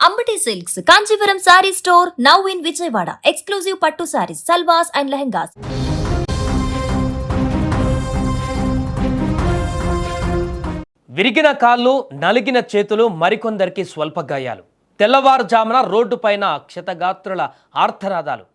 Ambati Silks, Kanchivaram Saree Store, now in Vijayawada. Exclusive Pattu Sarees, Salwas and Lehengas. విరిగిన కాళ్ళు, నలిగిన చేతులు, మరికొందరికి స్వల్ప గాయాలు. తెల్లవారుజామున రోడ్డుపైన క్షతగాత్రుల ఆర్తనాదాలు.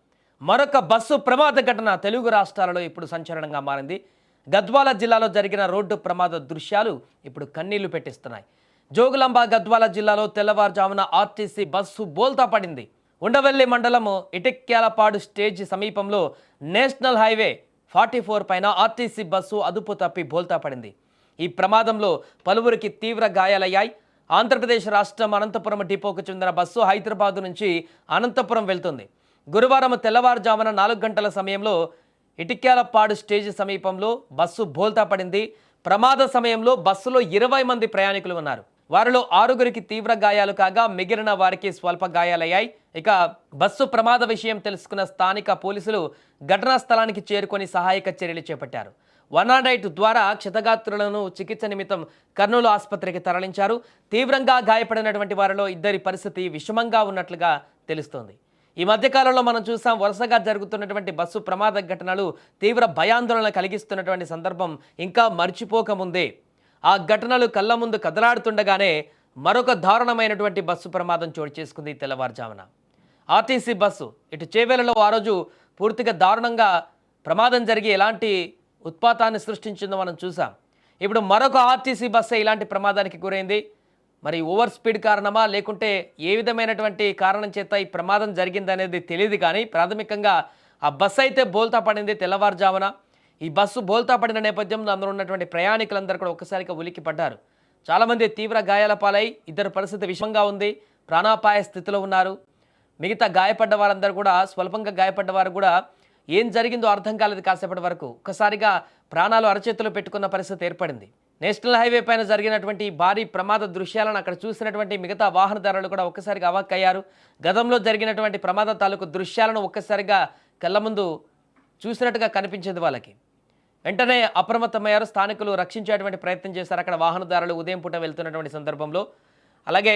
మరొక బస్సు ప్రమాద ఘటన తెలుగు రాష్ట్రాలలో ఇప్పుడు సంచలనంగా మారింది. గద్వాల జిల్లాలో జరిగిన రోడ్డు ప్రమాద దృశ్యాలు ఇప్పుడు కన్నీళ్లు పెట్టిస్తున్నాయి. జోగులాంబ గద్వాల జిల్లాలో తెల్లవారుజామున ఆర్టీసీ బస్సు బోల్తా పడింది. ఉండవెల్లి మండలము ఇటిక్యాలపాడు స్టేజ్ సమీపంలో నేషనల్ హైవే 44 పైన ఆర్టీసీ బస్సు అదుపు తప్పి బోల్తా పడింది. ఈ ప్రమాదంలో పలువురికి తీవ్ర గాయాలయ్యాయి. ఆంధ్రప్రదేశ్ రాష్ట్రం అనంతపురం డిపోకు చెందిన బస్సు హైదరాబాద్ నుంచి అనంతపురం వెళ్తుంది. గురువారం తెల్లవారుజామున 4 గంటల సమయంలో ఇటిక్యాలపాడు స్టేజ్ సమీపంలో బస్సు బోల్తా పడింది. ప్రమాద సమయంలో బస్సులో 20 మంది ప్రయాణికులు ఉన్నారు. వారిలో 6గురికి తీవ్ర గాయాలు కాగా మిగిలిన వారికి స్వల్ప గాయాలయ్యాయి. ఇక బస్సు ప్రమాద విషయం తెలుసుకున్న స్థానిక పోలీసులు ఘటనా స్థలానికి చేరుకొని సహాయక చర్యలు చేపట్టారు. 108 ద్వారా క్షతగాత్రులను చికిత్స నిమిత్తం కర్నూలు ఆసుపత్రికి తరలించారు. తీవ్రంగా గాయపడినటువంటి వారిలో 2 పరిస్థితి విషమంగా ఉన్నట్లుగా తెలుస్తోంది. ఈ మధ్యకాలంలో మనం చూసాం, వరుసగా జరుగుతున్నటువంటి బస్సు ప్రమాద ఘటనలు తీవ్ర భయాందోళన కలిగిస్తున్నటువంటి సందర్భం ఇంకా మర్చిపోకముందే ఆ ఘటనలు కళ్ళ ముందు కదలాడుతుండగానే మరొక దారుణమైనటువంటి బస్సు ప్రమాదం చోటు చేసుకుంది తెల్లవారుజామున. ఆర్టీసీ బస్సు ఇటు చేవేలలో ఆ రోజు పూర్తిగా దారుణంగా ప్రమాదం జరిగి ఎలాంటి ఉత్పాతాన్ని సృష్టించిందో మనం చూసాం. ఇప్పుడు మరొక ఆర్టీసీ బస్సే ఇలాంటి ప్రమాదానికి గురైంది. మరి ఓవర్ స్పీడ్ కారణమా లేకుంటే ఏ విధమైనటువంటి కారణం చేత ఈ ప్రమాదం జరిగిందనేది తెలియదు, కానీ ప్రాథమికంగా ఆ బస్సు అయితే బోల్తా పడింది తెల్లవారుజామున. ఈ బస్సు బోల్తా పడిన నేపథ్యంలో అందరూ ఉన్నటువంటి ప్రయాణికులందరూ కూడా ఒక్కసారిగా ఉలిక్కి పడ్డారు. చాలామంది తీవ్ర గాయాల పాలై, 2 పరిస్థితి విషమంగా ఉంది, ప్రాణాపాయ స్థితిలో ఉన్నారు. మిగతా గాయపడ్డ వారందరూ కూడా స్వల్పంగా గాయపడ్డ వారు కూడా ఏం జరిగిందో అర్థం కాలేదు. కాసేపటి వరకు ఒక్కసారిగా ప్రాణాలు అరచేతులు పెట్టుకున్న పరిస్థితి ఏర్పడింది. నేషనల్ హైవే పైన జరిగినటువంటి భారీ ప్రమాద దృశ్యాలను అక్కడ చూసినటువంటి మిగతా వాహనదారులు కూడా ఒక్కసారిగా అవాక్కయ్యారు. గతంలో జరిగినటువంటి ప్రమాద తాలూకు దృశ్యాలను ఒక్కసారిగా కళ్ళ ముందు చూసినట్టుగా కనిపించింది వాళ్ళకి. వెంటనే అప్రమత్తమయ్యారు. స్థానికులు రక్షించేటువంటి ప్రయత్నం చేశారు. అక్కడ వాహనదారులు ఉదయం పూట వెళ్తున్నటువంటి సందర్భంలో అలాగే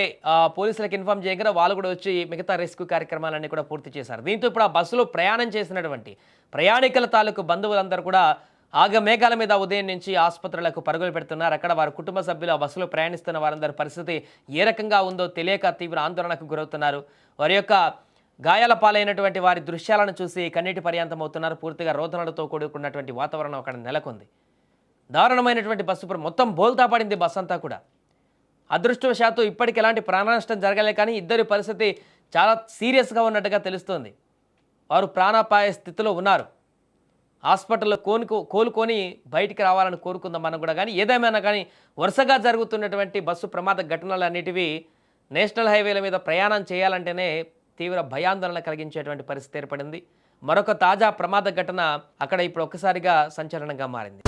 పోలీసులకు ఇన్ఫామ్ చేయగా వాళ్ళు కూడా వచ్చి మిగతా రెస్క్యూ కార్యక్రమాలన్నీ కూడా పూర్తి చేశారు. దీంతో ఇప్పుడు ఆ బస్సులో ప్రయాణం చేసినటువంటి ప్రయాణికుల తాలూకు బంధువులందరూ కూడా ఆగమేఘాల మీద ఉదయం నుంచి ఆసుపత్రులకు పరుగులు పెడుతున్నారు. అక్కడ వారి కుటుంబ సభ్యులు ఆ బస్సులో ప్రయాణిస్తున్న వారందరి పరిస్థితి ఏ రకంగా ఉందో తెలియక తీవ్ర ఆందోళనకు గురవుతున్నారు. వారి యొక్క గాయాల పాలైనటువంటి వారి దృశ్యాలను చూసి కన్నీటి పర్యాంతం అవుతున్నారు. పూర్తిగా రోదనలతో కూడుకున్నటువంటి వాతావరణం అక్కడ నెలకొంది. దారుణమైనటువంటి బస్సు మొత్తం బోల్తా పడింది బస్సు అంతా కూడా. అదృష్టవశాత్తు ఇప్పటికి ఎలాంటి ప్రాణనష్టం జరగలే, కానీ 2 పరిస్థితి చాలా సీరియస్గా ఉన్నట్టుగా తెలుస్తోంది. వారు ప్రాణాపాయ స్థితిలో ఉన్నారు. హాస్పిటల్లో కోలుకొని బయటికి రావాలని కోరుకుందాం మనం కూడా. కానీ ఏదేమైనా కానీ వరుసగా జరుగుతున్నటువంటి బస్సు ప్రమాద ఘటనలన్నిటివి నేషనల్ హైవేల మీద ప్రయాణం చేయాలంటేనే తీవ్ర భయాందోళన కలిగించేటువంటి పరిస్థితి ఏర్పడింది. మరొక తాజా ప్రమాద ఘటన అక్కడ ఇప్పుడు ఒక్కసారిగా సంచలనంగా మారింది.